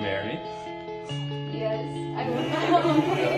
married? Yes, I don't know.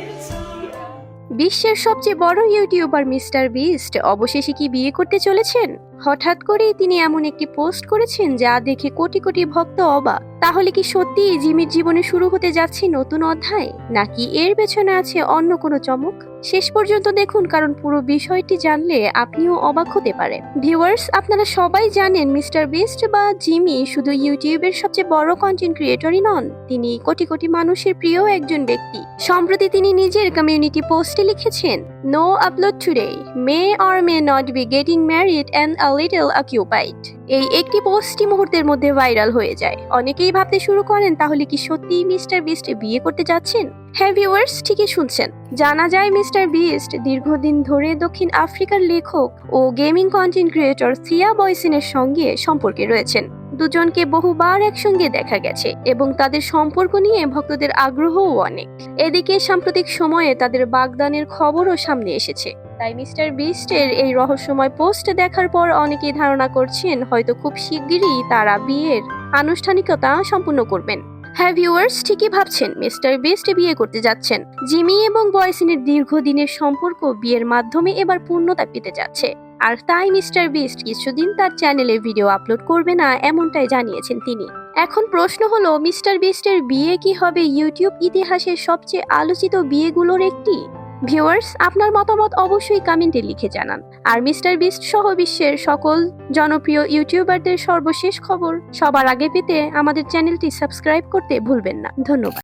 বিশ্বের সবচেয়ে বড় ইউটিউবার মিস্টার বিস্ট অবশেষে কি বিয়ে করতে চলেছেন? হঠাৎ করেই তিনি এমন একটি পোস্ট করেছেন যা দেখে কোটি কোটি ভক্ত অবাক। তাহলে কি সত্যিই জিমির জীবনে শুরু হতে যাচ্ছে নতুন অধ্যায়, নাকি এর পেছনে আছে অন্য কোনো চমক? শেষ পর্যন্ত দেখুন, কারণ পুরো বিষয়টি জানলে আপনিও অবাক হতে পারেন। ভিউয়ার্স, আপনারা সবাই জানেন মিস্টার বিস্ট বা জিমি শুধু ইউটিউবের সবচেয়ে বড় কন্টেন্ট ক্রিয়েটরই নন, তিনি কোটি কোটি মানুষের প্রিয় একজন ব্যক্তি। সম্প্রতি তিনি নিজের কমিউনিটি পোস্টে লিখেছেন, no upload today, may or may not be getting married and a little occupied. এই একটি পোস্টই মুহূর্তের মধ্যে ভাইরাল হয়ে যায়। অনেকেই ভাবতে শুরু করেন, তাহলে কি সত্যিই মিস্টার বিস্ট বিয়ে করতে যাচ্ছেন? হ্যাঁ ভিউয়ার্স, ঠিকই শুনছেন। জানা যায় মিস্টার বিস্ট দীর্ঘদিন ধরে দক্ষিণ আফ্রিকার লেখক ও গেমিং কন্টেন্ট ক্রিয়েটর থিয়া বয়সেনের সঙ্গে সম্পর্কে রয়েছেন। দুজনকে বহুবার একসঙ্গে দেখা গেছে এবং তাদের সম্পর্ক নিয়ে ভক্তদের আগ্রহও অনেক। এদিকে সাম্প্রতিক সময়ে তাদের বাগদানের খবরও সামনে এসেছে। তাই মিস্টার বিস্টের এই রহস্যময় পোস্ট দেখার পর অনেকেই ধারণা করছেন হয়তো খুব শিগগিরই তারা বিয়ের আনুষ্ঠানিকতা সম্পূর্ণ করবেন। হ্যাঁ ভিউয়ার্স, ঠিকই ভাবছেন, মিস্টার বিস্ট বিয়ে করতে যাচ্ছেন। জিমি এবং বয়সিনের দীর্ঘদিনের সম্পর্ক বিয়ের মাধ্যমে এবার পূর্ণতা পেতে যাচ্ছে। আর তাই মিস্টার বিস্ট কিছুদিন তার চ্যানেলে ভিডিও আপলোড করবে না, এমনটাই জানিয়েছেন তিনি। এখন প্রশ্ন হলো, মিস্টার বিস্টের বিয়ে কি হবে ইউটিউব ইতিহাসের সবচেয়ে আলোচিত বিয়েগুলোর একটি? ভিউয়ার্স, আপনার মতামত অবশ্যই কমেন্টে লিখে জানান। আর মিস্টার বিস্ট সহ বিশ্বের সকল জনপ্রিয় ইউটিউবারদের সর্বশেষ খবর সবার আগে পেতে আমাদের চ্যানেলটি সাবস্ক্রাইব করতে ভুলবেন না। ধন্যবাদ।